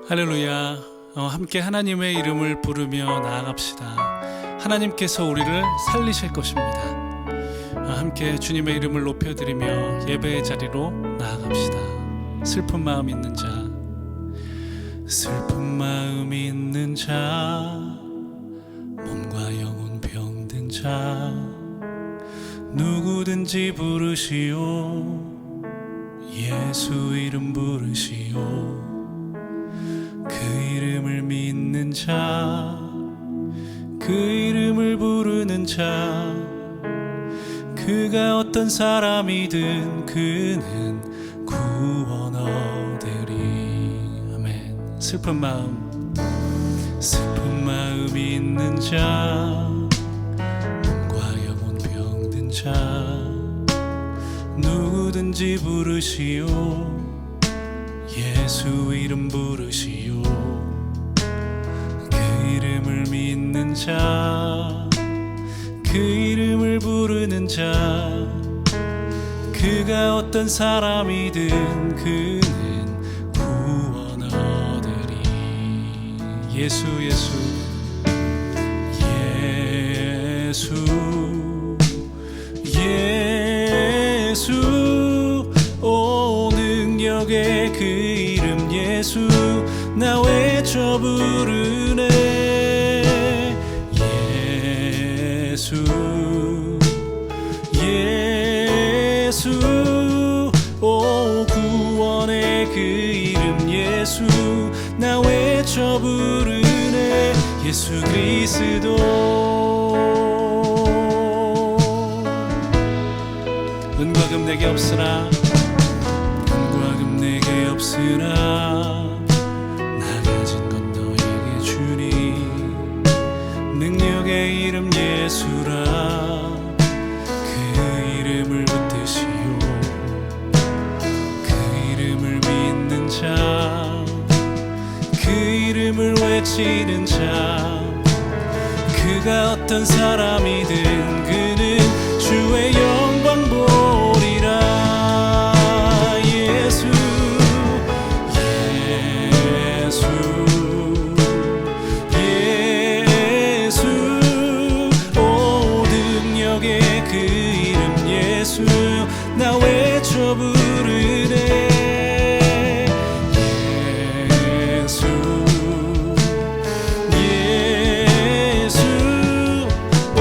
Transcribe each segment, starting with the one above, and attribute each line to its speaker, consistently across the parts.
Speaker 1: 할렐루야. 함께 하나님의 이름을 부르며 나아갑시다. 하나님께서 우리를 살리실 것입니다. 함께 주님의 이름을 높여드리며 예배의 자리로 나아갑시다. 슬픈 마음 있는 자, 슬픈 마음 있는 자, 몸과 영혼 병든 자, 누구든지 부르시오. 예수 이름 부르시오. 그 이름을 믿는 자, 그 이름을 부르는 자, 그가 어떤 사람이든 그는 구원 얻으리. 아멘. 슬픈 마음 있는 자, 몸과 영혼 병든 자, 누구든지 부르시오. 예수 이름 부르시오. 그 이름을 믿는 자, 그 이름을 부르는 자, 그가 어떤 사람이든 그는 구원 얻으리. 예수 예수 예수 예수, 오 능력의 그 이름 예수, 나 외쳐 부르네. 예수 예수, 오 구원의 그 이름 예수, 나 외쳐 부르네. 예수 그리스도. 은과 금 내게 없으나, 은과 금 내게 없으나, 나 가진 건 너에게 주니. 능력의 이름 예수라. 그 이름을 붙드시오. 그 이름을 믿는 자, 그 이름을 외치는 자, 그가 어떤 사람이든 그는 주의 영광 보리라. 예수 예수 예수, 오 능력의 그 이름 예수, 나 외쳐 부르네. 예수 예수, 오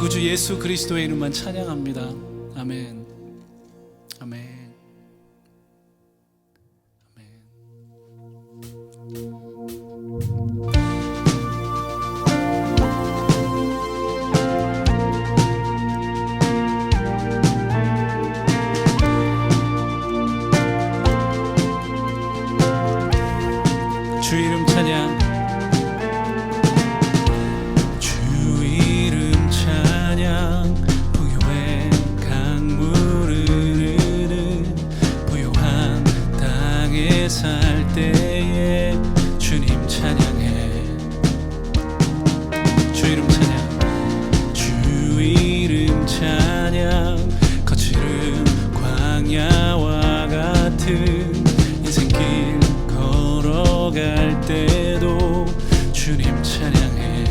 Speaker 1: 구주 예수 그리스도의 이름만 찬양합니다. 아멘. 아멘. 주 이름 찬양. 주 이름 찬양. 부요의 강물을 흐르는 부요한 땅에 살 때에 주님 찬양해. 주 이름 찬양. 주 이름 찬양. 거칠은 광야와 같은 인생길 걸어갈 때도 주님 찬양해.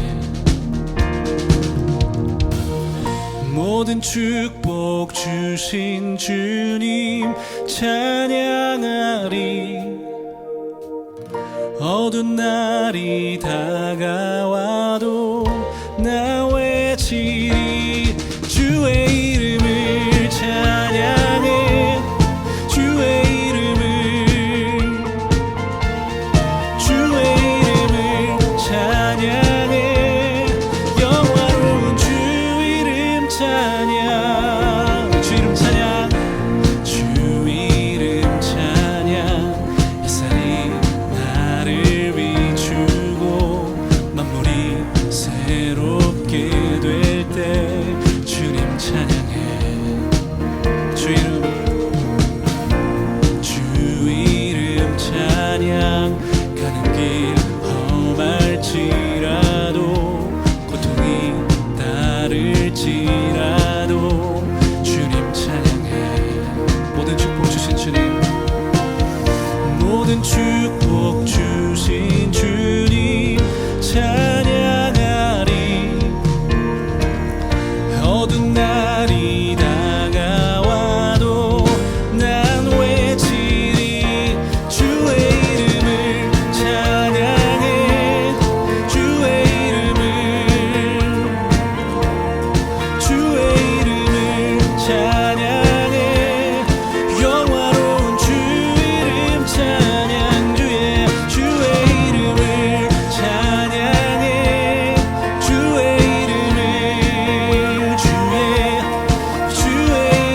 Speaker 1: 모든 축복 주신 주님 찬양하리. 어두운 날이 다가와도 나 외치리. 주의 이름을 찬양해. 주의 이름을 찬양해. 영화로운 주 이름 찬양. 주 이름 찬양. 주 이름 찬양. 햇살이 나를 비추고 만물이 새롭게 될 때 주님 찬양해. 주 이름 찬양. 가는 길 험할지라도 고통이 따를지라도 주님 찬양해. 모든 축복 주신 주님. 모든 축복 주신 주님 찬양하리. 어두운 날이 다가와도 난 외치리. 주의 이름을 찬양해. 주의 이름을 찬양해. 영화로운 주 이름 찬양. 주의 이름을 찬양해. 주의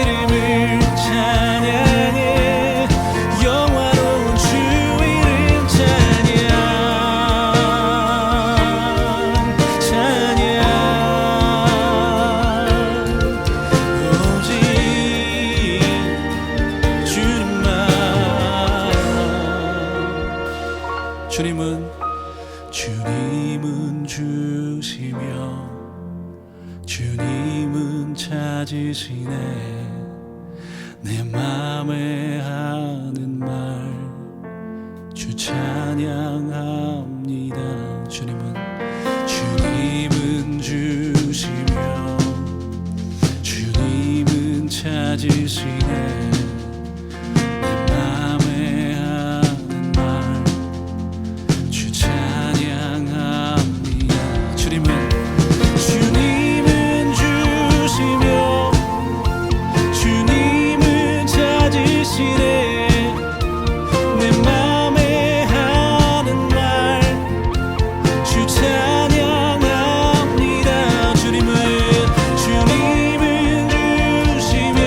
Speaker 1: 이름을 찬양해. 영화로운 주 이름 찬양. 오직 주님만. 주님은 주시며 주님은 찾으시네. 내 맘에 하는 말 주 찬양합니다. 주님은 주시며 주님은 찾으시네. 내 맘에 하는 말 주 찬양합니다. 주님은 주시며 주님은 찾으시네. 내 맘에 하는 말 주 찬양합니다. 주님은 주시며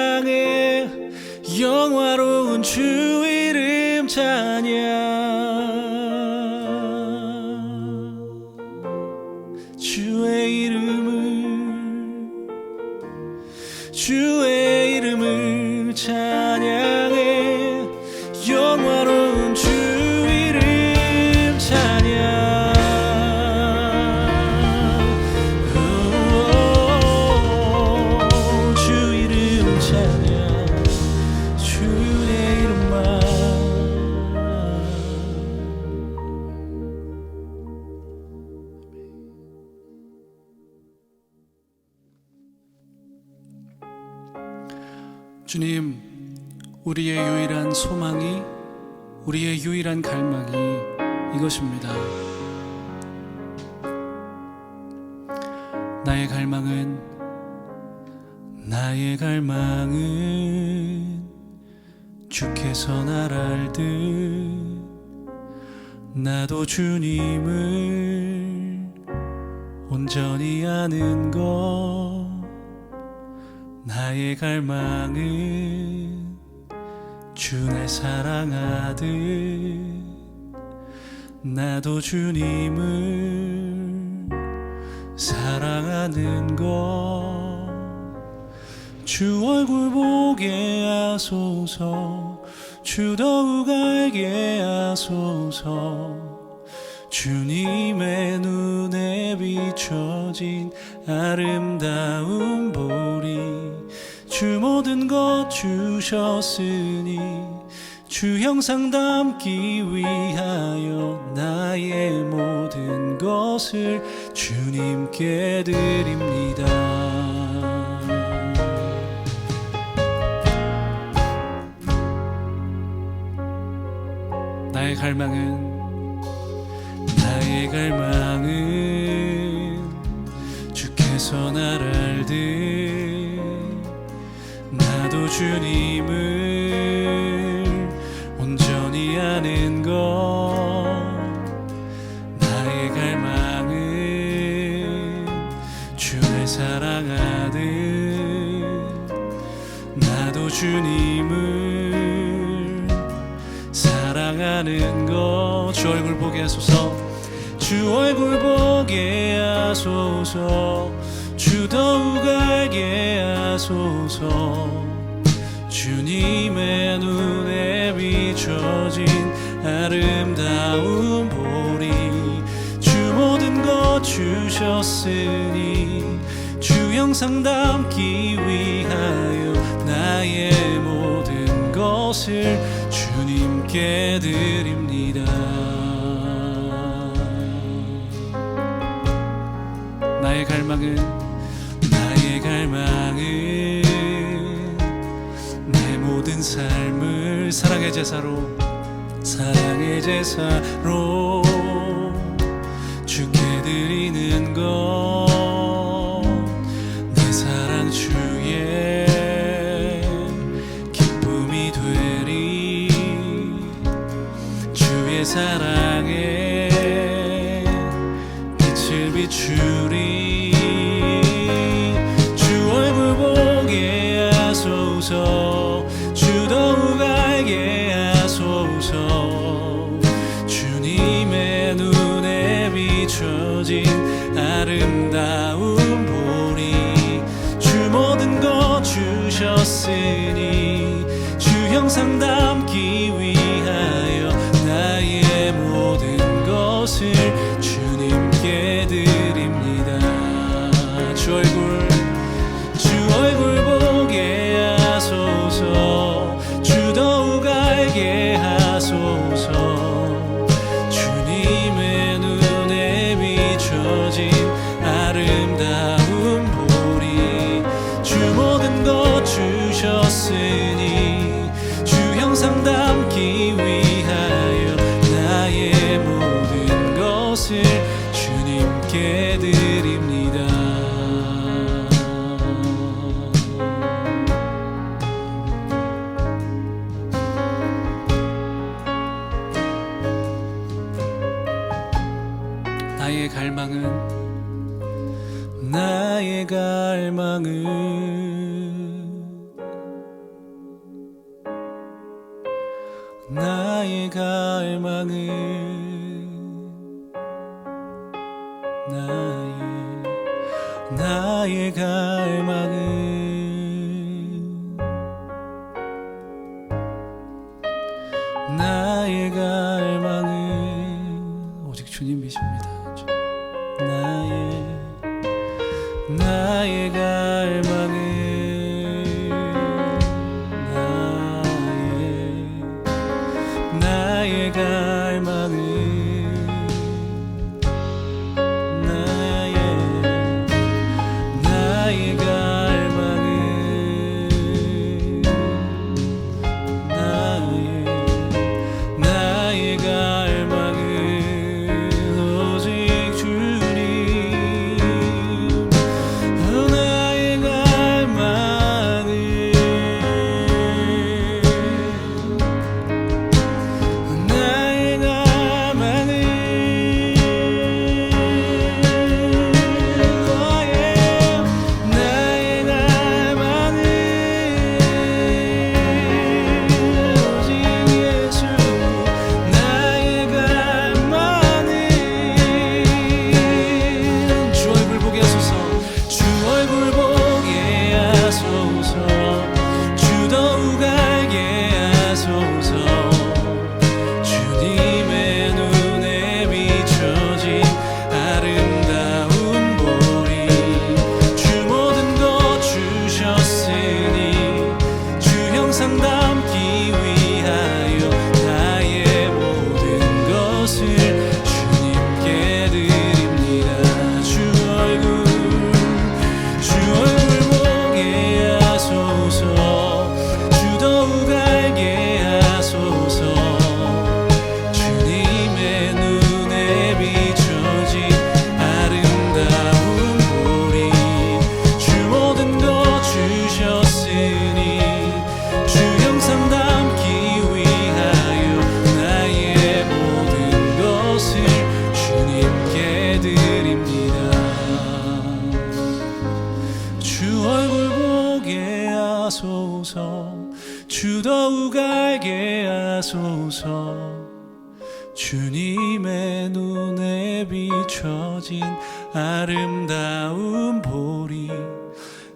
Speaker 1: 찬양해 영화로운 주 이름 찬양 주의 이름을 찬양해 영화로운 주 이름 찬양 주 이름 찬양 주의 이름만 주님, 우리의 유일한 소망이, 우리의 유일한 갈망이 이것입니다. 나의 갈망은 주께서 날 알듯 나도 주님을 온전히 아는 것. 나의 갈망은 주 날 사랑하듯 나도 주님을 사랑하는 것. 주 얼굴 보게 하소서 주 더욱 알게 하소서 주님의 눈에 비춰진 아름다운 보리 주 모든 것 주셨으니 주 형상 담기 위하여 나의 모든 것을 주님께 드립니다. 나의 갈망은 주께서 날 알듯 나도 주님을 온전히 아는 것. 나의 갈망은 주를 사랑하듯 나도 주님을 사랑하는 것. 주 얼굴 보게 하소서 주 얼굴 보게 하소서 주 더욱 알게 하소서 주님의 눈에 비춰진 아름다운 보리 주 모든 것 주셨으니 주 형상 담기 위하여 나의 모든 것을 주님께 드립니다. 나의 갈망은 내 모든 삶을 사랑의 제사로 주께 드리는 것. 내 사랑 주의 기쁨이 되리 주의 사랑에 빛을 비추리 주 얼굴 보게 하소서 주 더욱 알게 하소서 주님의 눈에 비춰진 아름다운 보리 주 모든 것 주셨으니 주 형상 담기 위하여 나의 모든 것을 주님께 드립니다. 주 얼굴 보게 하소서 주 더욱 알게 하소서 주님의 눈에 비춰진 아름다운 보리 주 모든 것 주셨으니 주 형상 담기 위하여 나의 모든 것을 주님께 드립니다. 나의 갈망은 나의 갈망은 나의 갈망은 나의 갈망은 오직 주님이십니다. 나의 갈망은 나의 갈망은 나의 갈망은 나의 갈망은 오직 주님. 나의 갈망은 나의 갈망은 나의 갈망은 오직 예수. 나의 갈망은 주 얼굴 보게 하소서. 주 얼굴 보게 하소서. 주 더욱 알게 하소서. 주님의 눈에 비춰진 아름다운 보리. 주 모든 것 주셨으니 주 형상 담기 위하여 나의 모든 것을 주님께 드립니다. 주 얼굴 보게 하소서. 주 더욱 알게 하소서. 주님의 눈에 비춰진 아름다운 보리. 주 모든 것 주셨으니 주 형상 담기 위하여 나의 모든 것을 주님께 드립니다. 주 얼굴 보게 하소서. 주 더욱 알게 하소서. 주님의 눈에 비춰진 아름다운 보리.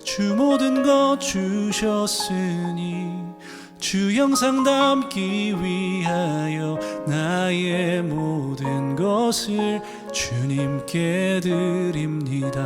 Speaker 1: 주 모든 것 주셨으니 주 형상 담기 위하여 나의 모든 것을 주님께 드립니다.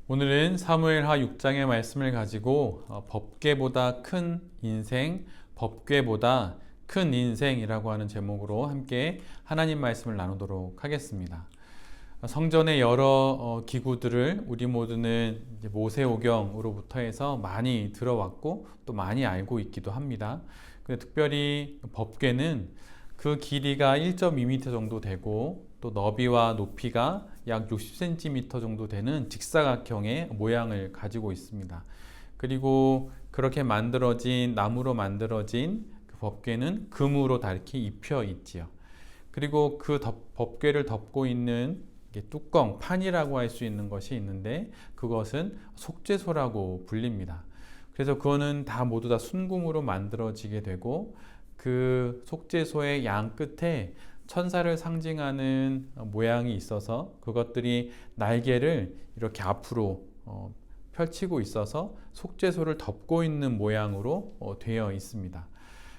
Speaker 2: 오늘은 사무엘하 6장의 말씀을 가지고 법궤보다 큰 인생, 법궤보다 큰 인생이라고 하는 제목으로 함께 하나님 말씀을 나누도록 하겠습니다. 성전의 여러 기구들을 우리 모두는 이제 모세오경으로부터 해서 많이 들어왔고 또 많이 알고 있기도 합니다. 근데 특별히 법궤는 그 길이가 1.2m 정도 되고 또 너비와 높이가 약 60cm 정도 되는 직사각형의 모양을 가지고 있습니다. 그리고 그렇게 만들어진 나무로 만들어진 그 법궤는 금으로 다 이렇게 입혀 있지요. 그리고 그 법궤를 덮고 있는 뚜껑, 판이라고 할 수 있는 것이 있는데 그것은 속죄소라고 불립니다. 그래서 그거는 다 모두 다 순금으로 만들어지게 되고 그 속죄소의 양 끝에 천사를 상징하는 모양이 있어서 그것들이 날개를 이렇게 앞으로 펼치고 있어서 속죄소를 덮고 있는 모양으로 되어 있습니다.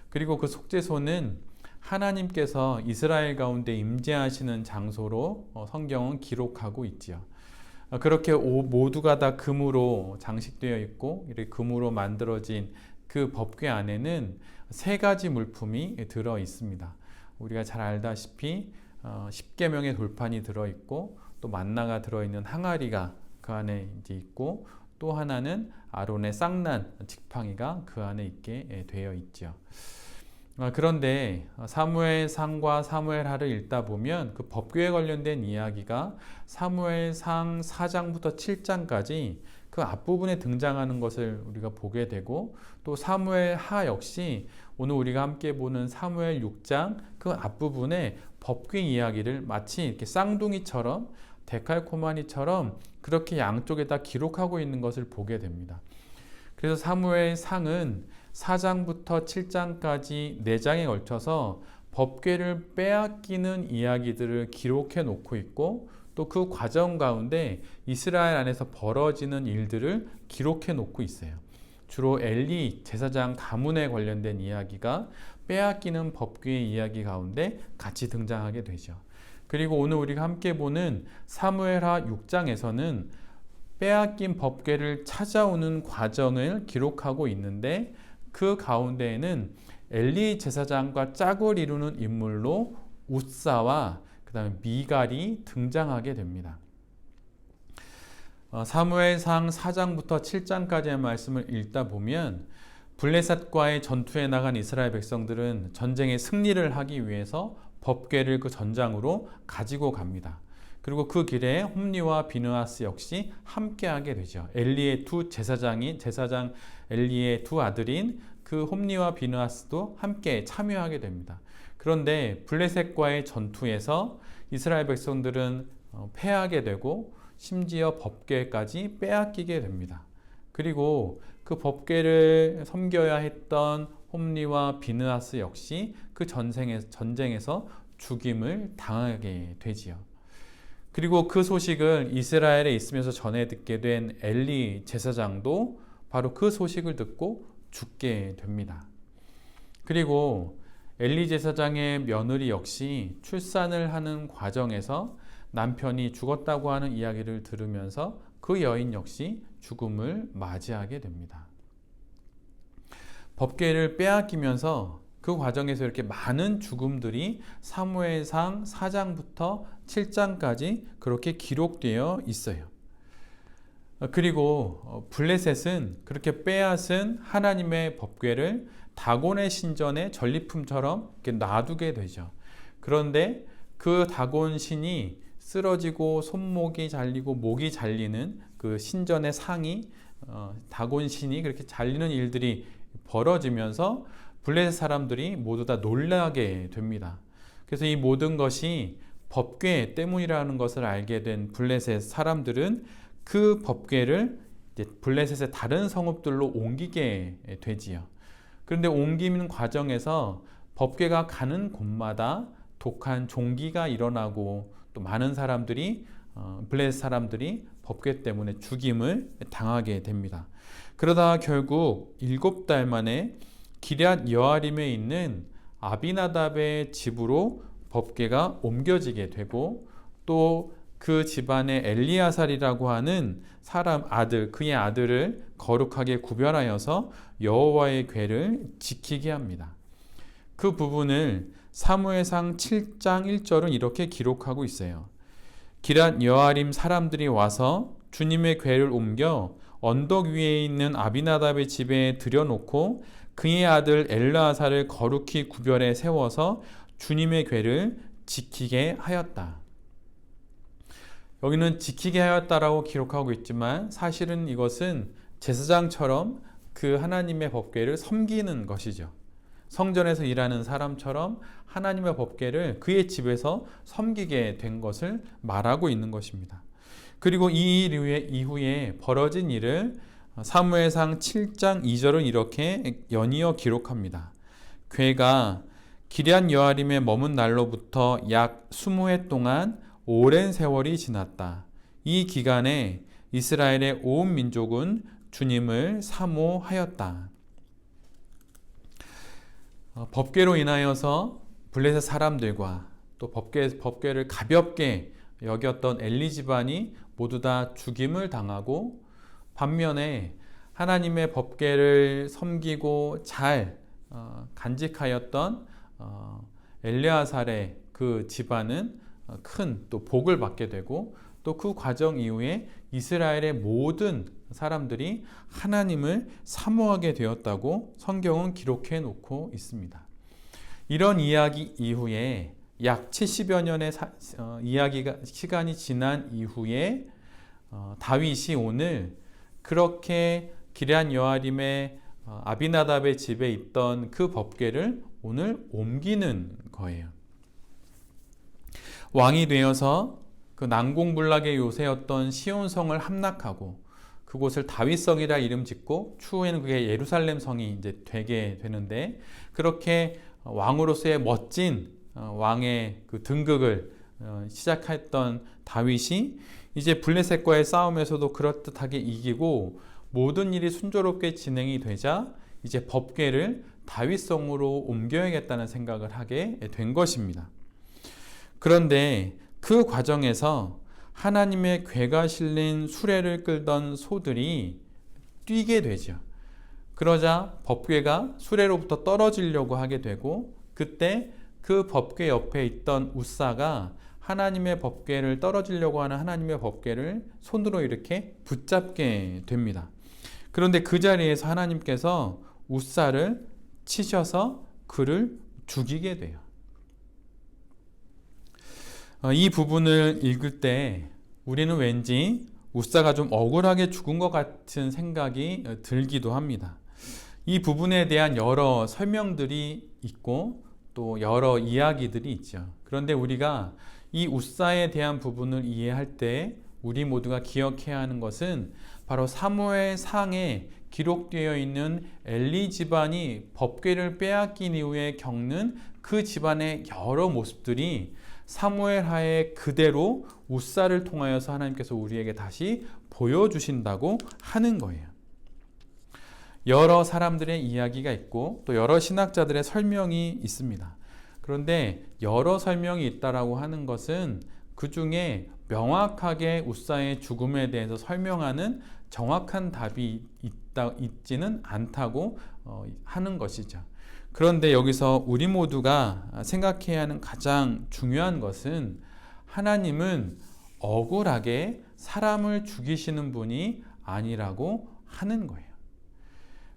Speaker 2: 그리고 그 속죄소는 하나님께서 이스라엘 가운데 임재하시는 장소로 성경은 기록하고 있지요. 그렇게 모두가 다 금으로 장식되어 있고 이렇게 금으로 만들어진 그 법궤 안에는 세 가지 물품이 들어 있습니다. 우리가 잘 알다시피 10계명의 돌판이 들어 있고 또 만나가 들어 있는 항아리가 그 안에 이제 있고 또 하나는 아론의 쌍난 지팡이가 그 안에 있게 되어 있죠. 그런데 사무엘상과 사무엘하를 읽다 보면 그 법궤에 관련된 이야기가 사무엘상 4장부터 7장까지 그 앞부분에 등장하는 것을 우리가 보게 되고 또 사무엘하 역시 오늘 우리가 함께 보는 사무엘 6장 그 앞부분에 법궤 이야기를 마치 이렇게 쌍둥이처럼 데칼코마니처럼 그렇게 양쪽에다 기록하고 있는 것을 보게 됩니다. 그래서 사무엘상은 4장부터 7장까지 4장에 걸쳐서 법궤를 빼앗기는 이야기들을 기록해 놓고 있고 또 그 과정 가운데 이스라엘 안에서 벌어지는 일들을 기록해 놓고 있어요. 주로 엘리 제사장 가문에 관련된 이야기가 빼앗기는 법궤의 이야기 가운데 같이 등장하게 되죠. 그리고 오늘 우리가 함께 보는 사무엘하 6장에서는 빼앗긴 법궤를 찾아오는 과정을 기록하고 있는데 그 가운데에는 엘리 제사장과 짝을 이루는 인물로 웃사와 그 다음에 미갈이 등장하게 됩니다. 사무엘상 4장부터 7장까지의 말씀을 읽다 보면 블레셋과의 전투에 나간 이스라엘 백성들은 전쟁에 승리를 하기 위해서 법궤를 그 전장으로 가지고 갑니다. 그리고 그 길에 홈리와 비느하스 역시 함께하게 되죠. 엘리의 제사장 엘리의 두 아들인 그 홈리와 비느하스도 함께 참여하게 됩니다. 그런데 블레셋과의 전투에서 이스라엘 백성들은 패하게 되고 심지어 법궤까지 빼앗기게 됩니다. 그리고 그 법궤를 섬겨야 했던 홈리와 비느하스 역시 그 전쟁에서 죽임을 당하게 되지요. 그리고 그 소식을 이스라엘에 있으면서 전해 듣게 된 엘리 제사장도 바로 그 소식을 듣고 죽게 됩니다. 그리고 엘리 제사장의 며느리 역시 출산을 하는 과정에서 남편이 죽었다고 하는 이야기를 들으면서 그 여인 역시 죽음을 맞이하게 됩니다. 법궤를 빼앗기면서 그 과정에서 이렇게 많은 죽음들이 사무엘상 4장부터 7장까지 그렇게 기록되어 있어요. 그리고 블레셋은 그렇게 빼앗은 하나님의 법궤를 다곤의 신전의 전리품처럼 이렇게 놔두게 되죠. 그런데 그 다곤 신이 쓰러지고 손목이 잘리고 목이 잘리는 그 신전의 상이 다곤 신이 그렇게 잘리는 일들이 벌어지면서 블레셋 사람들이 모두 다 놀라게 됩니다. 그래서 이 모든 것이 법궤 때문이라는 것을 알게 된 블레셋 사람들은 그 법궤를 블레셋의 다른 성읍들로 옮기게 되지요. 그런데 옮기는 과정에서 법궤가 가는 곳마다 독한 종기가 일어나고 또 많은 사람들이 블레셋 사람들이 법궤 때문에 죽임을 당하게 됩니다. 그러다 결국 7달 만에 기럇 여아림에 있는 아비나답의 집으로 법궤가 옮겨지게 되고 또 그 집안의 엘리아살이라고 하는 사람 아들, 그의 아들을 거룩하게 구별하여서 여호와의 궤를 지키게 합니다. 그 부분을 사무엘상 7장 1절은 이렇게 기록하고 있어요. 기럇 여아림 사람들이 와서 주님의 궤를 옮겨 언덕 위에 있는 아비나답의 집에 들여놓고 그의 아들 엘르아살을 거룩히 구별해 세워서 주님의 궤를 지키게 하였다. 여기는 지키게 하였다라고 기록하고 있지만 사실은 이것은 제사장처럼 그 하나님의 법궤를 섬기는 것이죠. 성전에서 일하는 사람처럼 하나님의 법궤를 그의 집에서 섬기게 된 것을 말하고 있는 것입니다. 그리고 이 일 이후에 벌어진 일을 사무엘상 7장 2절은 이렇게 연이어 기록합니다. 궤가 기럇 여아림에 머문 날로부터 약 20해 동안 오랜 세월이 지났다. 이 기간에 이스라엘의 온 민족은 주님을 사모하였다. 법궤로 인하여서 블레셋 사람들과 또 법궤를 가볍게 여겼던 엘리 집안이 모두 다 죽임을 당하고, 반면에 하나님의 법궤를 섬기고 잘 간직하였던 엘레아살의 그 집안은 큰 또 복을 받게 되고, 또 그 과정 이후에 이스라엘의 모든 사람들이 하나님을 사모하게 되었다고 성경은 기록해 놓고 있습니다. 이런 이야기 이후에 약 70여 년의 시간이 지난 이후에 다윗이 오늘 그렇게 기럇 여아림의 아비나답의 집에 있던 그 법궤를 오늘 옮기는 거예요. 왕이 되어서 그 난공불락의 요새였던 시온성을 함락하고 그곳을 다윗성이라 이름 짓고 추후에는 그게 예루살렘 성이 이제 되게 되는데, 그렇게 왕으로서의 멋진 왕의 그 등극을 시작했던 다윗이 이제 블레셋과의 싸움에서도 그럴듯하게 이기고 모든 일이 순조롭게 진행이 되자 이제 법궤를 다윗성으로 옮겨야겠다는 생각을 하게 된 것입니다. 그런데 그 과정에서 하나님의 궤가 실린 수레를 끌던 소들이 뛰게 되죠. 그러자 법궤가 수레로부터 떨어지려고 하게 되고, 그때 그 법궤 옆에 있던 웃사가 하나님의 법궤를 떨어지려고 하는 하나님의 법궤를 손으로 이렇게 붙잡게 됩니다. 그런데 그 자리에서 하나님께서 웃사를 치셔서 그를 죽이게 돼요. 이 부분을 읽을 때 우리는 왠지 웃사가 좀 억울하게 죽은 것 같은 생각이 들기도 합니다. 이 부분에 대한 여러 설명들이 있고 또 여러 이야기들이 있죠. 그런데 우리가 이 웃사에 대한 부분을 이해할 때 우리 모두가 기억해야 하는 것은 바로 사무엘상에 기록되어 있는 엘리 집안이 법궤를 빼앗긴 이후에 겪는 그 집안의 여러 모습들이 사무엘하에 그대로 웃사를 통하여서 하나님께서 우리에게 다시 보여주신다고 하는 거예요. 여러 사람들의 이야기가 있고 또 여러 신학자들의 설명이 있습니다. 그런데 여러 설명이 있다라고 하는 것은 그 중에 명확하게 웃사의 죽음에 대해서 설명하는 정확한 답이 있지는 않다고 하는 것이죠. 그런데 여기서 우리 모두가 생각해야 하는 가장 중요한 것은 하나님은 억울하게 사람을 죽이시는 분이 아니라고 하는 거예요.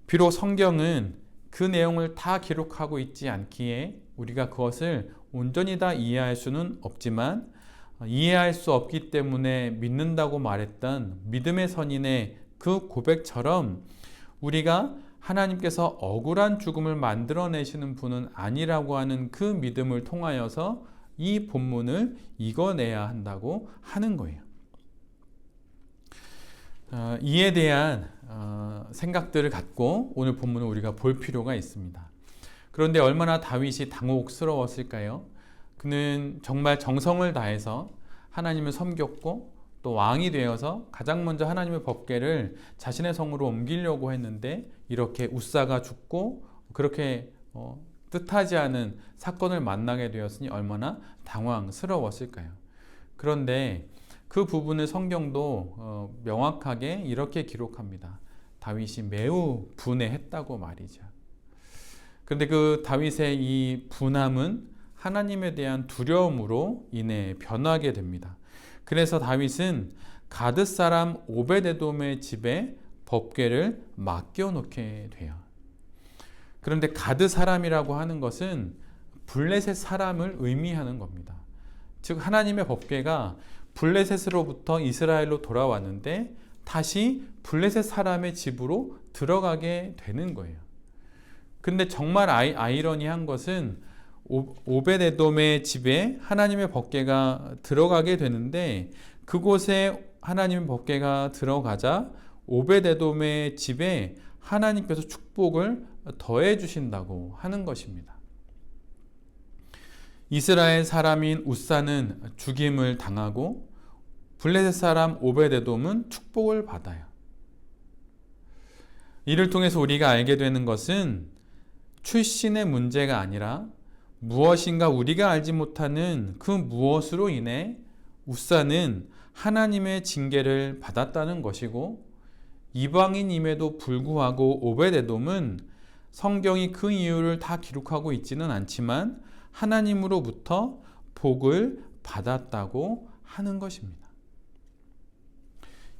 Speaker 2: 비록 성경은 그 내용을 다 기록하고 있지 않기에 우리가 그것을 온전히 다 이해할 수는 없지만, 이해할 수 없기 때문에 믿는다고 말했던 믿음의 선인의 그 고백처럼 우리가 하나님께서 억울한 죽음을 만들어내시는 분은 아니라고 하는 그 믿음을 통하여서 이 본문을 읽어내야 한다고 하는 거예요. 이에 대한 생각들을 갖고 오늘 본문을 우리가 볼 필요가 있습니다. 그런데 얼마나 다윗이 당혹스러웠을까요? 그는 정말 정성을 다해서 하나님을 섬겼고 또 왕이 되어서 가장 먼저 하나님의 법궤를 자신의 성으로 옮기려고 했는데 이렇게 웃사가 죽고 그렇게 뜻하지 않은 사건을 만나게 되었으니 얼마나 당황스러웠을까요? 그런데 그 부분을 성경도 명확하게 이렇게 기록합니다. 다윗이 매우 분해했다고 말이죠. 그런데 그 다윗의 이 분함은 하나님에 대한 두려움으로 인해 변하게 됩니다. 그래서 다윗은 가드 사람 오베데돔의 집에 법궤를 맡겨놓게 돼요. 그런데 가드 사람이라고 하는 것은 블레셋 사람을 의미하는 겁니다. 즉 하나님의 법궤가 블레셋으로부터 이스라엘로 돌아왔는데 다시 블레셋 사람의 집으로 들어가게 되는 거예요. 근데 정말 아이러니한 것은 오베데돔의 집에 하나님의 법궤가 들어가게 되는데 그곳에 하나님의 법궤가 들어가자 오베데돔의 집에 하나님께서 축복을 더해 주신다고 하는 것입니다. 이스라엘 사람인 웃사는 죽임을 당하고 블레셋 사람 오베데돔은 축복을 받아요. 이를 통해서 우리가 알게 되는 것은 출신의 문제가 아니라 무엇인가 우리가 알지 못하는 그 무엇으로 인해 웃사는 하나님의 징계를 받았다는 것이고 이방인임에도 불구하고 오베데돔은 성경이 그 이유를 다 기록하고 있지는 않지만 하나님으로부터 복을 받았다고 하는 것입니다.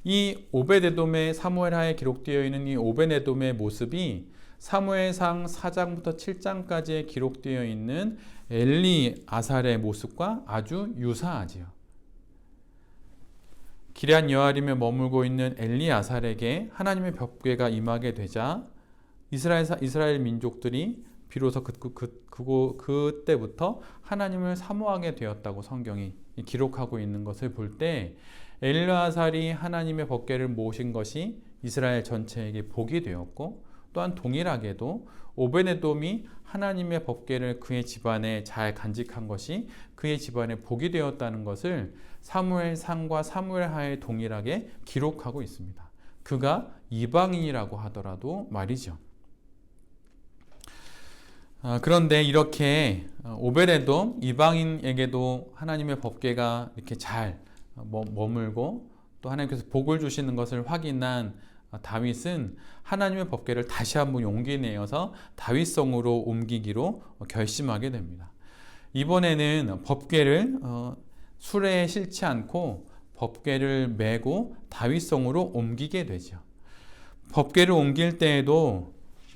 Speaker 2: 이 오베데돔의 사무엘하에 기록되어 있는 이 오베데돔의 모습이 사무엘상 4장부터 7장까지에 기록되어 있는 엘리 아살의 모습과 아주 유사하지요. 기럇 여아림에 머물고 있는 엘리 아살에게 하나님의 법궤가 임하게 되자 이스라엘 민족들이 비로소 그때부터 하나님을 사모하게 되었다고 성경이 기록하고 있는 것을 볼 때 엘르아살이 하나님의 법궤를 모신 것이 이스라엘 전체에게 복이 되었고 또한 동일하게도 오베데돔이 하나님의 법궤를 그의 집안에 잘 간직한 것이 그의 집안에 복이 되었다는 것을 사무엘상과 사무엘하에 동일하게 기록하고 있습니다. 그가 이방인이라고 하더라도 말이죠. 그런데 이렇게 오베데돔 이방인에게도 하나님의 법궤가 이렇게 잘 머물고 또 하나님께서 복을 주시는 것을 확인한 다윗은 하나님의 법궤를 다시 한번 용기 내어서 다윗성으로 옮기기로 결심하게 됩니다. 이번에는 법궤를 수레에 싣지 않고 법궤를 메고 다윗성으로 옮기게 되죠. 법궤를 옮길 때에도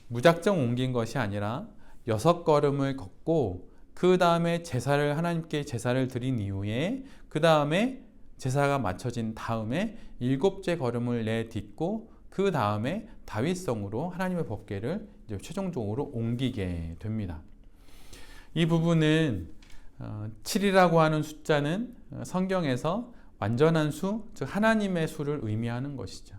Speaker 2: 무작정 옮긴 것이 아니라 6걸음을 걷고 그 다음에 하나님께 제사를 드린 이후에 그 다음에 제사가 마쳐진 다음에 7째 걸음을 내딛고 그 다음에 다윗성으로 하나님의 법궤를 이제 최종적으로 옮기게 됩니다. 이 부분은 7이라고 하는 숫자는 성경에서 완전한 수, 즉 하나님의 수를 의미하는 것이죠.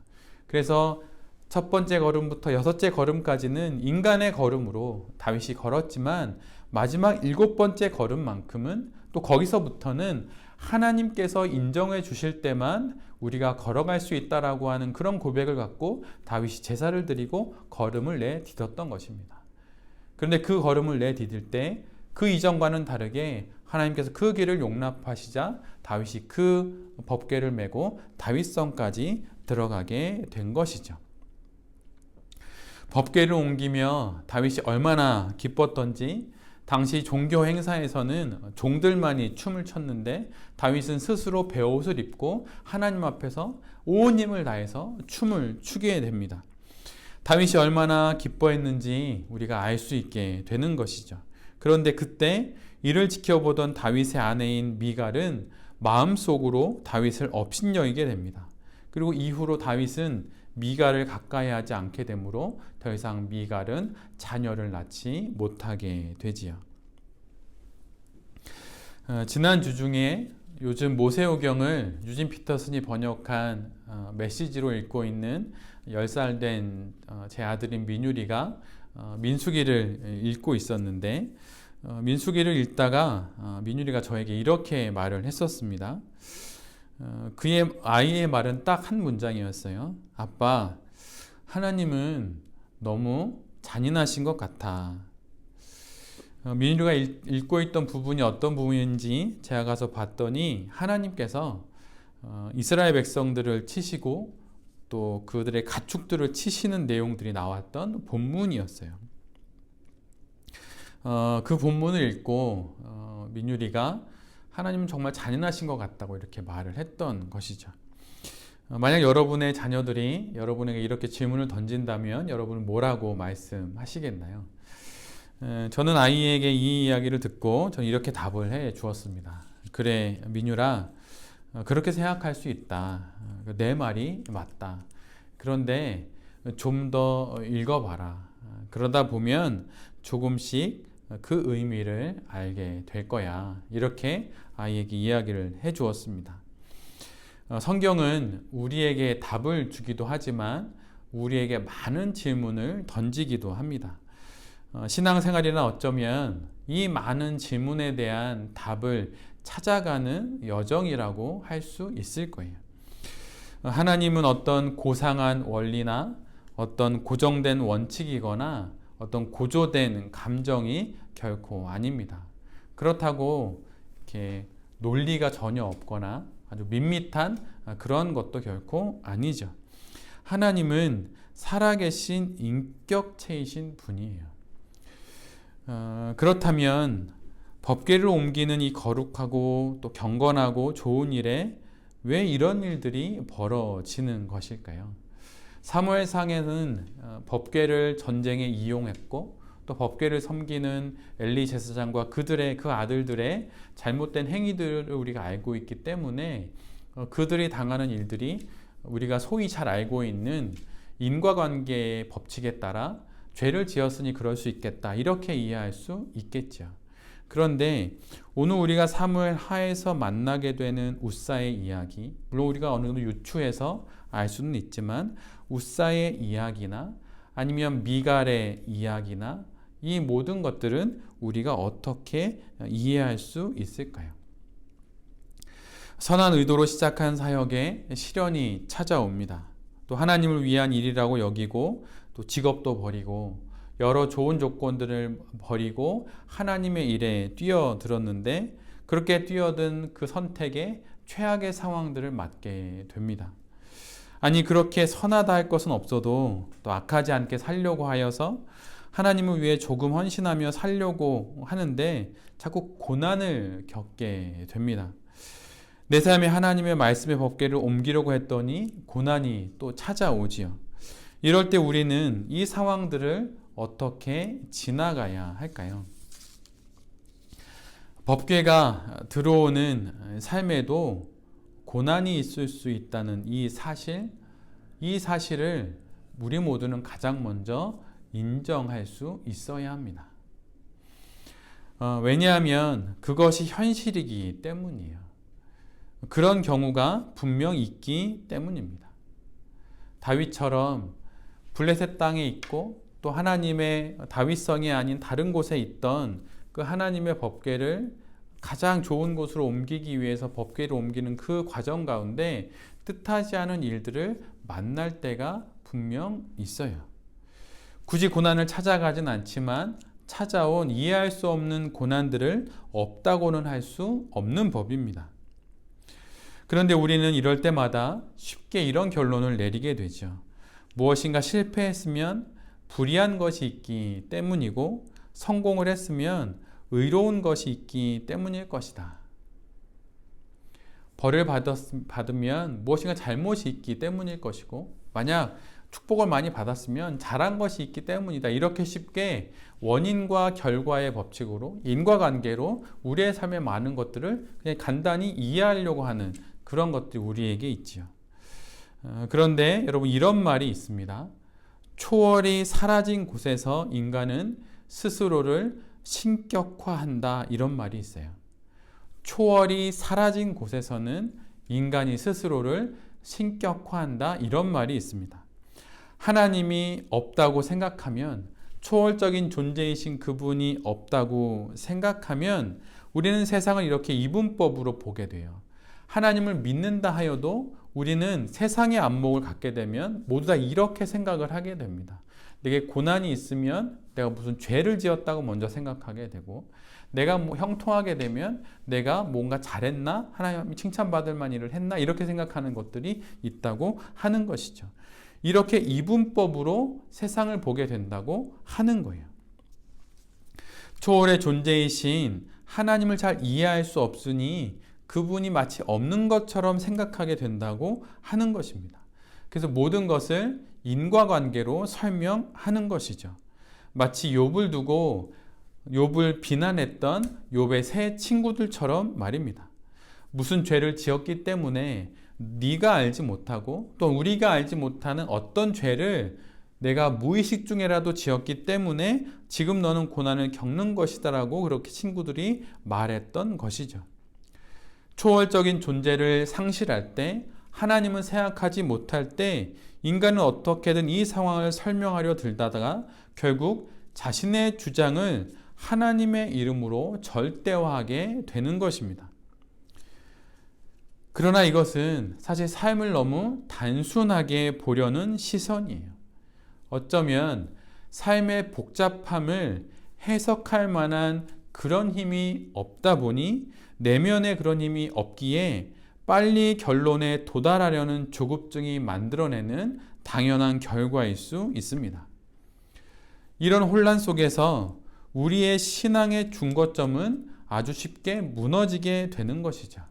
Speaker 2: 그래서 첫 번째 걸음부터 6째 걸음까지는 인간의 걸음으로 다윗이 걸었지만 마지막 7번째 걸음만큼은 또 거기서부터는 하나님께서 인정해 주실 때만 우리가 걸어갈 수 있다라고 하는 그런 고백을 갖고 다윗이 제사를 드리고 걸음을 내딛었던 것입니다. 그런데 그 걸음을 내디딜 때 그 이전과는 다르게 하나님께서 그 길을 용납하시자 다윗이 그 법궤를 메고 다윗성까지 들어가게 된 것이죠. 법궤를 옮기며 다윗이 얼마나 기뻤던지 당시 종교 행사에서는 종들만이 춤을 췄는데 다윗은 스스로 베옷을 입고 하나님 앞에서 온 힘을 다해서 춤을 추게 됩니다. 다윗이 얼마나 기뻐했는지 우리가 알 수 있게 되는 것이죠. 그런데 그때 이를 지켜보던 다윗의 아내인 미갈은 마음속으로 다윗을 업신여기게 됩니다. 그리고 이후로 다윗은 미갈을 가까이 하지 않게 되므로 더 이상 미갈은 자녀를 낳지 못하게 되지요. 지난 주 중에 요즘 모세오경을 유진 피터슨이 번역한 메시지로 읽고 있는 10살 된 제 아들인 민유리가 민수기를 읽고 있었는데 민수기를 읽다가 민유리가 저에게 이렇게 말을 했었습니다. 그의 아이의 말은 딱 한 문장이었어요. 아빠, 하나님은 너무 잔인하신 것 같아. 민유리가 읽고 있던 부분이 어떤 부분인지 제가 가서 봤더니 하나님께서 이스라엘 백성들을 치시고 또 그들의 가축들을 치시는 내용들이 나왔던 본문이었어요. 그 본문을 읽고 민유리가 하나님은 정말 잔인하신 것 같다고 이렇게 말을 했던 것이죠. 만약 여러분의 자녀들이 여러분에게 이렇게 질문을 던진다면 여러분은 뭐라고 말씀하시겠나요? 저는 아이에게 이 이야기를 듣고 저는 이렇게 답을 해 주었습니다. 그래, 민유라, 그렇게 생각할 수 있다. 내 말이 맞다. 그런데 좀 더 읽어봐라. 그러다 보면 조금씩 그 의미를 알게 될 거야. 이렇게 아이에게 이야기를 해 주었습니다. 성경은 우리에게 답을 주기도 하지만 우리에게 많은 질문을 던지기도 합니다. 신앙생활이나 어쩌면 이 많은 질문에 대한 답을 찾아가는 여정이라고 할 수 있을 거예요. 하나님은 어떤 고상한 원리나 어떤 고정된 원칙이거나 어떤 고조된 감정이 결코 아닙니다. 그렇다고 이렇게 논리가 전혀 없거나 아주 밋밋한 그런 것도 결코 아니죠. 하나님은 살아계신 인격체이신 분이에요. 그렇다면 법궤를 옮기는 이 거룩하고 또 경건하고 좋은 일에 왜 이런 일들이 벌어지는 것일까요? 사무엘상에는 법궤를 전쟁에 이용했고 또 법궤를 섬기는 엘리 제사장과 그들의 그 아들들의 잘못된 행위들을 우리가 알고 있기 때문에 그들이 당하는 일들이 우리가 소위 잘 알고 있는 인과관계의 법칙에 따라 죄를 지었으니 그럴 수 있겠다, 이렇게 이해할 수 있겠죠. 그런데 오늘 우리가 사무엘 하에서 만나게 되는 웃사의 이야기, 물론 우리가 어느 정도 유추해서 알 수는 있지만 웃사의 이야기나 아니면 미갈의 이야기나 이 모든 것들은 우리가 어떻게 이해할 수 있을까요? 선한 의도로 시작한 사역에 시련이 찾아옵니다. 또 하나님을 위한 일이라고 여기고 또 직업도 버리고 여러 좋은 조건들을 버리고 하나님의 일에 뛰어들었는데 그렇게 뛰어든 그 선택에 최악의 상황들을 맞게 됩니다. 아니, 그렇게 선하다 할 것은 없어도 또 악하지 않게 살려고 하여서 하나님을 위해 조금 헌신하며 살려고 하는데 자꾸 고난을 겪게 됩니다. 내 삶에 하나님의 말씀의 법궤를 옮기려고 했더니 고난이 또 찾아오지요. 이럴 때 우리는 이 상황들을 어떻게 지나가야 할까요? 법궤가 들어오는 삶에도 고난이 있을 수 있다는 이 사실을 우리 모두는 가장 먼저 인정할 수 있어야 합니다. 왜냐하면 그것이 현실이기 때문이에요. 그런 경우가 분명 있기 때문입니다. 다윗처럼 블레셋 땅에 있고 또 하나님의 다윗성이 아닌 다른 곳에 있던 그 하나님의 법궤를 가장 좋은 곳으로 옮기기 위해서 법궤를 옮기는 그 과정 가운데 뜻하지 않은 일들을 만날 때가 분명 있어요. 굳이 고난을 찾아가진 않지만 찾아온 이해할 수 없는 고난들을 없다고는 할 수 없는 법입니다. 그런데 우리는 이럴 때마다 쉽게 이런 결론을 내리게 되죠. 무엇인가 실패했으면 불의한 것이 있기 때문이고 성공을 했으면 의로운 것이 있기 때문일 것이다. 벌을 받으면 무엇인가 잘못이 있기 때문일 것이고 만약 축복을 많이 받았으면 잘한 것이 있기 때문이다. 이렇게 쉽게 원인과 결과의 법칙으로 인과관계로 우리의 삶의 많은 것들을 그냥 간단히 이해하려고 하는 그런 것들이 우리에게 있지요. 그런데 여러분, 이런 말이 있습니다. 초월이 사라진 곳에서 인간은 스스로를 신격화한다, 이런 말이 있어요. 초월이 사라진 곳에서는 인간이 스스로를 신격화한다, 이런 말이 있습니다. 하나님이 없다고 생각하면, 초월적인 존재이신 그분이 없다고 생각하면 우리는 세상을 이렇게 이분법으로 보게 돼요. 하나님을 믿는다 하여도 우리는 세상의 안목을 갖게 되면 모두 다 이렇게 생각을 하게 됩니다. 내게 고난이 있으면 내가 무슨 죄를 지었다고 먼저 생각하게 되고, 내가 형통하게 되면 내가 뭔가 잘했나? 하나님이 칭찬받을 만한 일을 했나? 이렇게 생각하는 것들이 있다고 하는 것이죠. 이렇게 이분법으로 세상을 보게 된다고 하는 거예요. 초월의 존재이신 하나님을 잘 이해할 수 없으니 그분이 마치 없는 것처럼 생각하게 된다고 하는 것입니다. 그래서 모든 것을 인과관계로 설명하는 것이죠. 마치 욥을 두고 욥을 비난했던 욥의 세 친구들처럼 말입니다. 무슨 죄를 지었기 때문에 네가 알지 못하고 또 우리가 알지 못하는 어떤 죄를 내가 무의식 중에라도 지었기 때문에 지금 너는 고난을 겪는 것이다라고 그렇게 친구들이 말했던 것이죠. 초월적인 존재를 상실할 때, 하나님은 생각하지 못할 때 인간은 어떻게든 이 상황을 설명하려 들다가 결국 자신의 주장을 하나님의 이름으로 절대화하게 되는 것입니다. 그러나 이것은 사실 삶을 너무 단순하게 보려는 시선이에요. 어쩌면 삶의 복잡함을 해석할 만한 그런 힘이 없다 보니 내면에 그런 힘이 없기에 빨리 결론에 도달하려는 조급증이 만들어내는 당연한 결과일 수 있습니다. 이런 혼란 속에서 우리의 신앙의 중거점은 아주 쉽게 무너지게 되는 것이죠.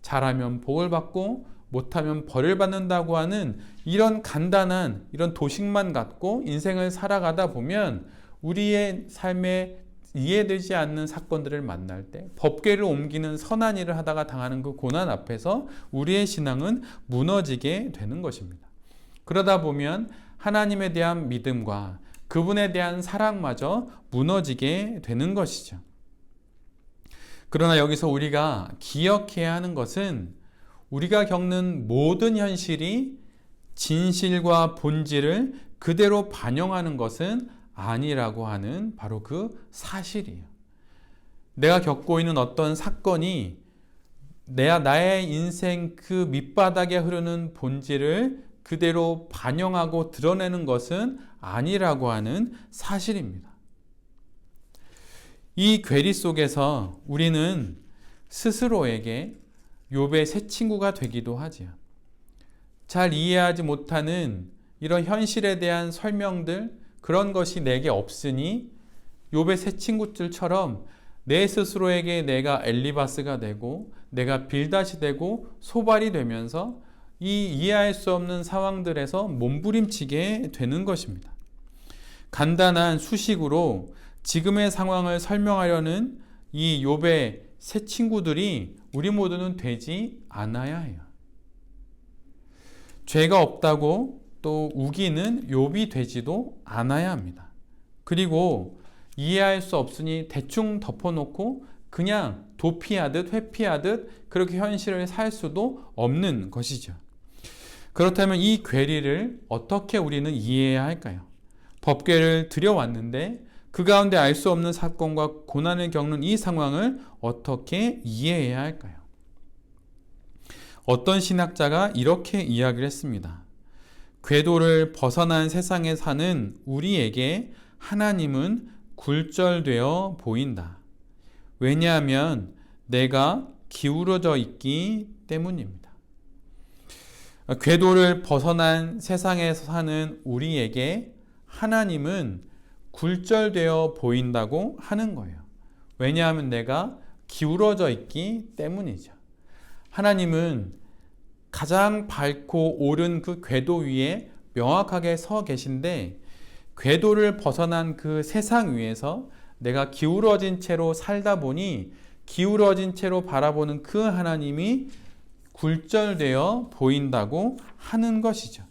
Speaker 2: 잘하면 복을 받고 못하면 벌을 받는다고 하는 이런 간단한 이런 도식만 갖고 인생을 살아가다 보면 우리의 삶에 이해되지 않는 사건들을 만날 때 법궤를 옮기는 선한 일을 하다가 당하는 그 고난 앞에서 우리의 신앙은 무너지게 되는 것입니다. 그러다 보면 하나님에 대한 믿음과 그분에 대한 사랑마저 무너지게 되는 것이죠. 그러나 여기서 우리가 기억해야 하는 것은 우리가 겪는 모든 현실이 진실과 본질을 그대로 반영하는 것은 아니라고 하는 바로 그 사실이에요. 내가 겪고 있는 어떤 사건이 나의 인생 그 밑바닥에 흐르는 본질을 그대로 반영하고 드러내는 것은 아니라고 하는 사실입니다. 이 괴리 속에서 우리는 스스로에게 욥의 새 친구가 되기도 하지요. 잘 이해하지 못하는 이런 현실에 대한 설명들, 그런 것이 내게 없으니 욥의 새 친구들처럼 내 스스로에게 내가 엘리바스가 되고 내가 빌닷이 되고 소발이 되면서 이 이해할 수 없는 상황들에서 몸부림치게 되는 것입니다. 간단한 수식으로 지금의 상황을 설명하려는 이 욥의 새 친구들이 우리 모두는 되지 않아야 해요. 죄가 없다고 또 우기는 욥이 되지도 않아야 합니다. 그리고 이해할 수 없으니 대충 덮어놓고 그냥 도피하듯 회피하듯 그렇게 현실을 살 수도 없는 것이죠. 그렇다면 이 괴리를 어떻게 우리는 이해해야 할까요? 법궤를 들여왔는데 그 가운데 알 수 없는 사건과 고난을 겪는 이 상황을 어떻게 이해해야 할까요? 어떤 신학자가 이렇게 이야기를 했습니다. 궤도를 벗어난 세상에 사는 우리에게 하나님은 굴절되어 보인다. 왜냐하면 내가 기울어져 있기 때문입니다. 궤도를 벗어난 세상에서 사는 우리에게 하나님은 굴절되어 보인다고 하는 거예요. 왜냐하면 내가 기울어져 있기 때문이죠. 하나님은 가장 밝고 오른 그 궤도 위에 명확하게 서 계신데 궤도를 벗어난 그 세상 위에서 내가 기울어진 채로 살다 보니 기울어진 채로 바라보는 그 하나님이 굴절되어 보인다고 하는 것이죠.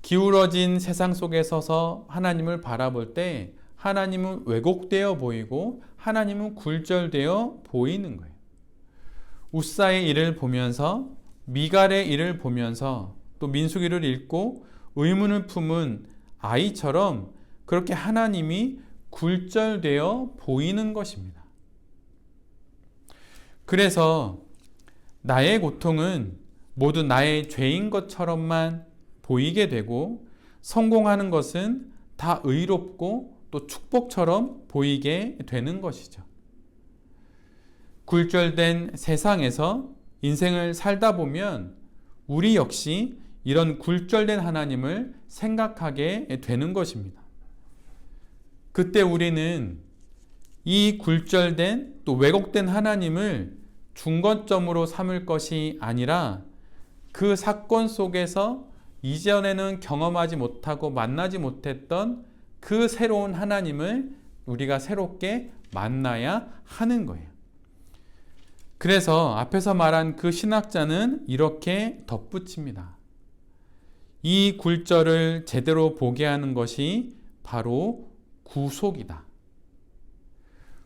Speaker 2: 기울어진 세상 속에 서서 하나님을 바라볼 때 하나님은 왜곡되어 보이고 하나님은 굴절되어 보이는 거예요. 웃사의 일을 보면서 미갈의 일을 보면서 또 민수기를 읽고 의문을 품은 아이처럼 그렇게 하나님이 굴절되어 보이는 것입니다. 그래서 나의 고통은 모두 나의 죄인 것처럼만 보이게 되고 성공하는 것은 다 의롭고 또 축복처럼 보이게 되는 것이죠. 굴절된 세상에서 인생을 살다 보면 우리 역시 이런 굴절된 하나님을 생각하게 되는 것입니다. 그때 우리는 이 굴절된 또 왜곡된 하나님을 중거점으로 삼을 것이 아니라 그 사건 속에서 이전에는 경험하지 못하고 만나지 못했던 그 새로운 하나님을 우리가 새롭게 만나야 하는 거예요. 그래서 앞에서 말한 그 신학자는 이렇게 덧붙입니다. 이 굴절을 제대로 보게 하는 것이 바로 구속이다.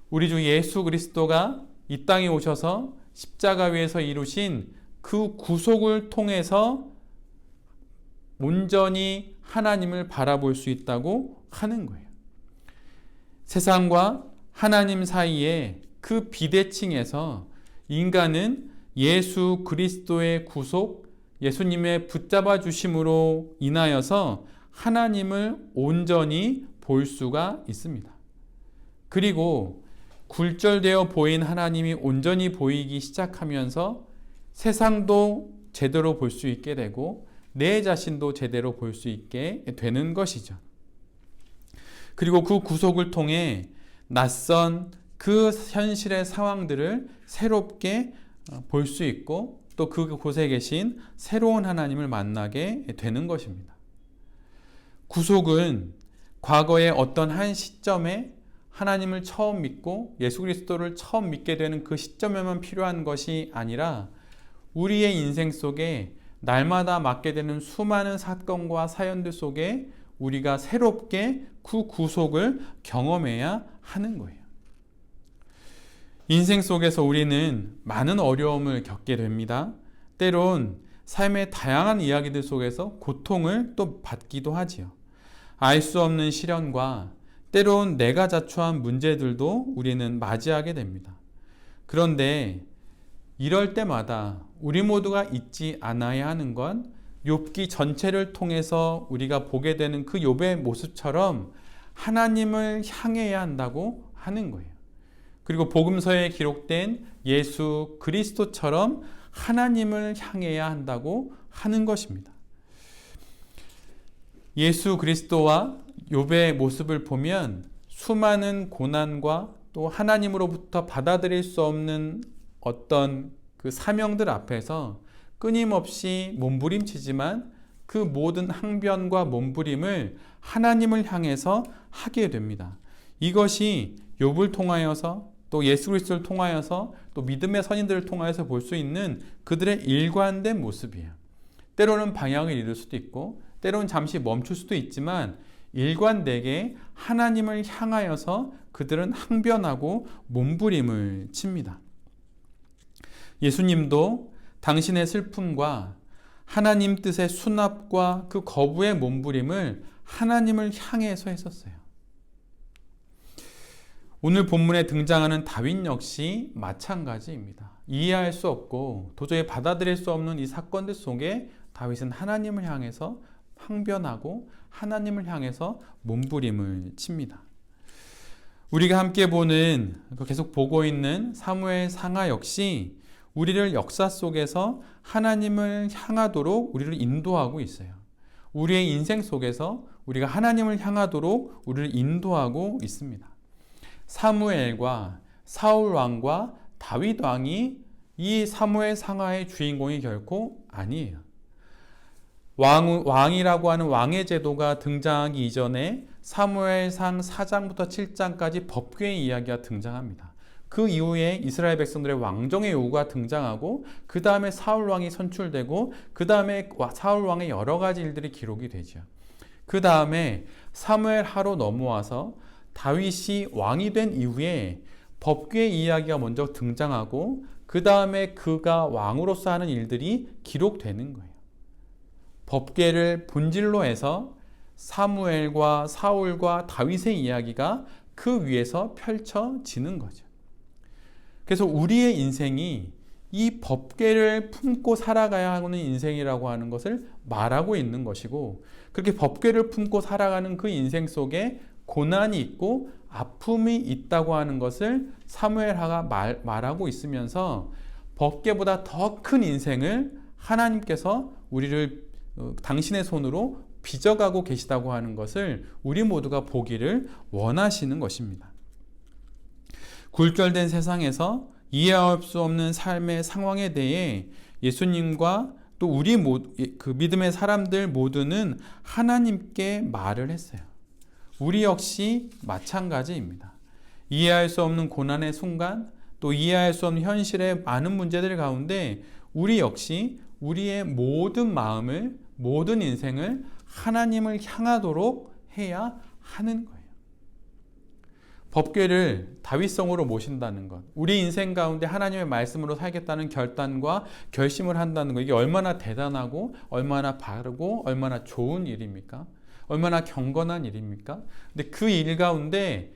Speaker 2: 우리 주 예수 그리스도가 이 땅에 오셔서 십자가 위에서 이루신 그 구속을 통해서 온전히 하나님을 바라볼 수 있다고 하는 거예요. 세상과 하나님 사이에 그 비대칭에서 인간은 예수 그리스도의 구속, 예수님의 붙잡아 주심으로 인하여서 하나님을 온전히 볼 수가 있습니다. 그리고 굴절되어 보인 하나님이 온전히 보이기 시작하면서 세상도 제대로 볼 수 있게 되고 내 자신도 제대로 볼 수 있게 되는 것이죠. 그리고 그 구속을 통해 낯선 그 현실의 상황들을 새롭게 볼 수 있고 또 그곳에 계신 새로운 하나님을 만나게 되는 것입니다. 구속은 과거의 어떤 한 시점에 하나님을 처음 믿고 예수 그리스도를 처음 믿게 되는 그 시점에만 필요한 것이 아니라 우리의 인생 속에 날마다 맞게 되는 수많은 사건과 사연들 속에 우리가 새롭게 그 구속을 경험해야 하는 거예요. 인생 속에서 우리는 많은 어려움을 겪게 됩니다. 때론 삶의 다양한 이야기들 속에서 고통을 또 받기도 하지요. 알 수 없는 시련과 때론 내가 자초한 문제들도 우리는 맞이하게 됩니다. 그런데 이럴 때마다 우리 모두가 잊지 않아야 하는 건 욥기 전체를 통해서 우리가 보게 되는 그 욥의 모습처럼 하나님을 향해야 한다고 하는 거예요. 그리고 복음서에 기록된 예수 그리스도처럼 하나님을 향해야 한다고 하는 것입니다. 예수 그리스도와 욥의 모습을 보면 수많은 고난과 또 하나님으로부터 받아들일 수 없는 어떤 그 사명들 앞에서 끊임없이 몸부림치지만 그 모든 항변과 몸부림을 하나님을 향해서 하게 됩니다. 이것이 욥을 통하여서 또 예수 그리스도를 통하여서 또 믿음의 선인들을 통하여서 볼 수 있는 그들의 일관된 모습이에요. 때로는 방향을 잃을 수도 있고 때로는 잠시 멈출 수도 있지만 일관되게 하나님을 향하여서 그들은 항변하고 몸부림을 칩니다. 예수님도 당신의 슬픔과 하나님 뜻의 수납과 그 거부의 몸부림을 하나님을 향해서 했었어요. 오늘 본문에 등장하는 다윗 역시 마찬가지입니다. 이해할 수 없고 도저히 받아들일 수 없는 이 사건들 속에 다윗은 하나님을 향해서 항변하고 하나님을 향해서 몸부림을 칩니다. 우리가 함께 보는 계속 보고 있는 사무엘 상하 역시 우리를 역사 속에서 하나님을 향하도록 우리를 인도하고 있어요. 우리의 인생 속에서 우리가 하나님을 향하도록 우리를 인도하고 있습니다. 사무엘과 사울 왕과 다윗 왕이 이 사무엘 상하의 주인공이 결코 아니에요. 왕이라고 하는 왕의 제도가 등장하기 이전에 사무엘상 4장부터 7장까지 법궤의 이야기가 등장합니다. 그 이후에 이스라엘 백성들의 왕정의 요구가 등장하고 그 다음에 사울 왕이 선출되고 그 다음에 사울 왕의 여러 가지 일들이 기록이 되죠. 그 다음에 사무엘 하로 넘어와서 다윗이 왕이 된 이후에 법궤의 이야기가 먼저 등장하고 그 다음에 그가 왕으로서 하는 일들이 기록되는 거예요. 법궤를 본질로 해서 사무엘과 사울과 다윗의 이야기가 그 위에서 펼쳐지는 거죠. 그래서 우리의 인생이 이 법궤를 품고 살아가야 하는 인생이라고 하는 것을 말하고 있는 것이고 그렇게 법궤를 품고 살아가는 그 인생 속에 고난이 있고 아픔이 있다고 하는 것을 사무엘하가 말하고 있으면서 법궤보다 더 큰 인생을 하나님께서 우리를 당신의 손으로 빚어가고 계시다고 하는 것을 우리 모두가 보기를 원하시는 것입니다. 굴절된 세상에서 이해할 수 없는 삶의 상황에 대해 예수님과 또 우리 그 믿음의 사람들 모두는 하나님께 말을 했어요. 우리 역시 마찬가지입니다. 이해할 수 없는 고난의 순간, 또 이해할 수 없는 현실의 많은 문제들 가운데 우리 역시 우리의 모든 마음을, 모든 인생을 하나님을 향하도록 해야 하는 거예요. 법궤를 다윗성으로 모신다는 것, 우리 인생 가운데 하나님의 말씀으로 살겠다는 결단과 결심을 한다는 것, 이게 얼마나 대단하고 얼마나 바르고 얼마나 좋은 일입니까? 얼마나 경건한 일입니까? 근데 그 일 가운데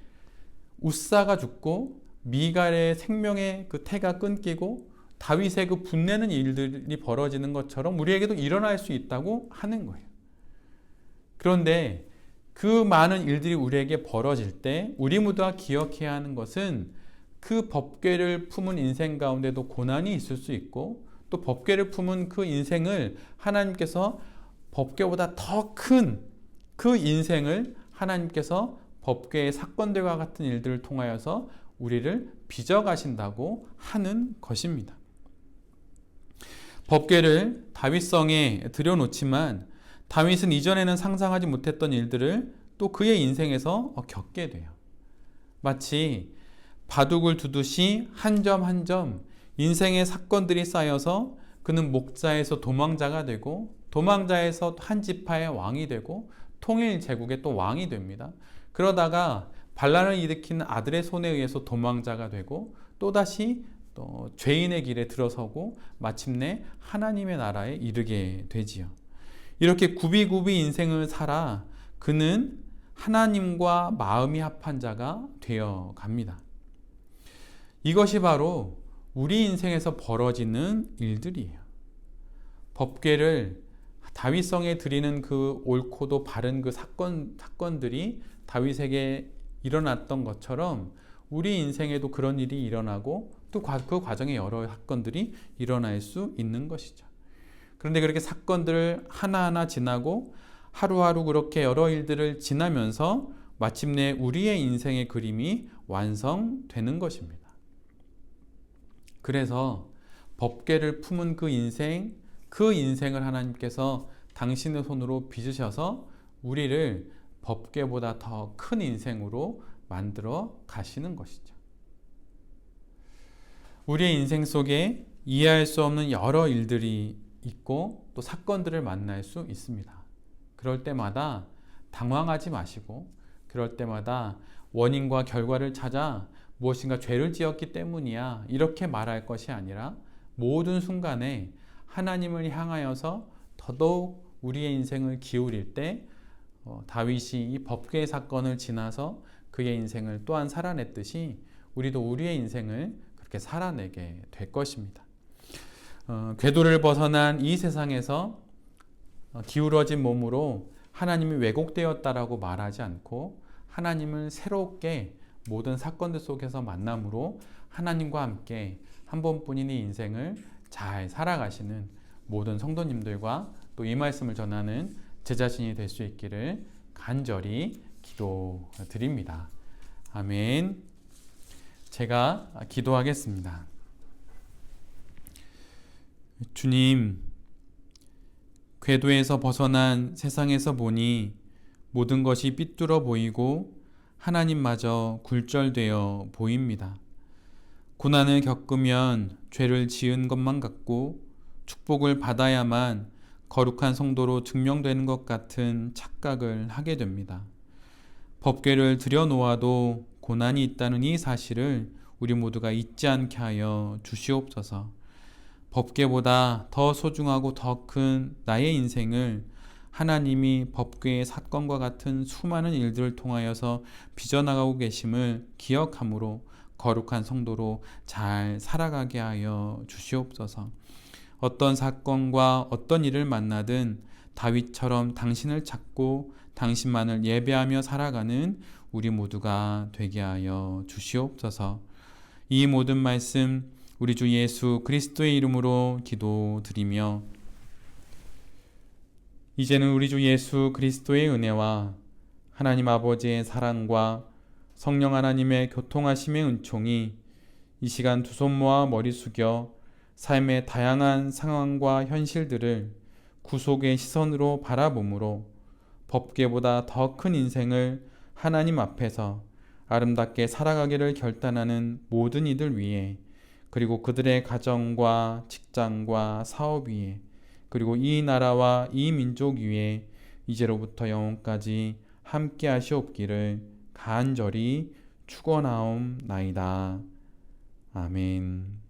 Speaker 2: 웃사가 죽고 미갈의 생명의 그 태가 끊기고 다윗의 그 분내는 일들이 벌어지는 것처럼 우리에게도 일어날 수 있다고 하는 거예요. 그런데 그 많은 일들이 우리에게 벌어질 때 우리 모두가 기억해야 하는 것은 그 법궤를 품은 인생 가운데도 고난이 있을 수 있고 또 법궤를 품은 그 인생을 하나님께서 법궤보다 더 큰 그 인생을 하나님께서 법궤의 사건들과 같은 일들을 통하여서 우리를 빚어가신다고 하는 것입니다. 법궤를 다윗성에 들여놓지만 다윗은 이전에는 상상하지 못했던 일들을 또 그의 인생에서 겪게 돼요. 마치 바둑을 두듯이 한 점 한 점 인생의 사건들이 쌓여서 그는 목자에서 도망자가 되고 도망자에서 한 지파의 왕이 되고 통일 제국의 또 왕이 됩니다. 그러다가 반란을 일으킨 아들의 손에 의해서 도망자가 되고 또다시 또 죄인의 길에 들어서고 마침내 하나님의 나라에 이르게 되지요. 이렇게 굽이굽이 인생을 살아 그는 하나님과 마음이 합한 자가 되어 갑니다. 이것이 바로 우리 인생에서 벌어지는 일들이에요. 법궤를 다윗성에 드리는 그 옳고도 바른 그 사건들이 다윗에게 일어났던 것처럼 우리 인생에도 그런 일이 일어나고 또 그 과정에 여러 사건들이 일어날 수 있는 것이죠. 그런데 그렇게 사건들을 하나하나 지나고 하루하루 그렇게 여러 일들을 지나면서 마침내 우리의 인생의 그림이 완성되는 것입니다. 그래서 법궤를 품은 그 인생을 하나님께서 당신의 손으로 빚으셔서 우리를 법궤보다 더 큰 인생으로 만들어 가시는 것이죠. 우리의 인생 속에 이해할 수 없는 여러 일들이 있고 또 사건들을 만날 수 있습니다. 그럴 때마다 당황하지 마시고 그럴 때마다 원인과 결과를 찾아 무엇인가 죄를 지었기 때문이야 이렇게 말할 것이 아니라 모든 순간에 하나님을 향하여서 더더욱 우리의 인생을 기울일 때 다윗이 이 법궤의 사건을 지나서 그의 인생을 또한 살아냈듯이 우리도 우리의 인생을 그렇게 살아내게 될 것입니다. 궤도를 벗어난 이 세상에서 기울어진 몸으로 하나님이 왜곡되었다라고 말하지 않고 하나님을 새롭게 모든 사건들 속에서 만남으로 하나님과 함께 한 번뿐인 이 인생을 잘 살아가시는 모든 성도님들과 또 이 말씀을 전하는 제 자신이 될 수 있기를 간절히 기도드립니다. 아멘. 제가 기도하겠습니다. 주님, 궤도에서 벗어난 세상에서 보니 모든 것이 삐뚤어 보이고 하나님마저 굴절되어 보입니다. 고난을 겪으면 죄를 지은 것만 같고 축복을 받아야만 거룩한 성도로 증명되는 것 같은 착각을 하게 됩니다. 법궤를 들여놓아도 고난이 있다는 이 사실을 우리 모두가 잊지 않게 하여 주시옵소서. 법궤보다 더 소중하고 더 큰 나의 인생을 하나님이 법궤의 사건과 같은 수많은 일들을 통하여서 빚어나가고 계심을 기억함으로 거룩한 성도로 잘 살아가게 하여 주시옵소서. 어떤 사건과 어떤 일을 만나든 다윗처럼 당신을 찾고 당신만을 예배하며 살아가는 우리 모두가 되게 하여 주시옵소서. 이 모든 말씀 우리 주 예수 그리스도의 이름으로 기도드리며 이제는 우리 주 예수 그리스도의 은혜와 하나님 아버지의 사랑과 성령 하나님의 교통하심의 은총이 이 시간 두 손 모아 머리 숙여 삶의 다양한 상황과 현실들을 구속의 시선으로 바라보므로 법궤보다 더 큰 인생을 하나님 앞에서 아름답게 살아가기를 결단하는 모든 이들 위해, 그리고 그들의 가정과 직장과 사업 위에, 그리고 이 나라와 이 민족 위에 이제로부터 영원까지 함께 하시옵기를 간절히 축원하옵나이다. 아멘.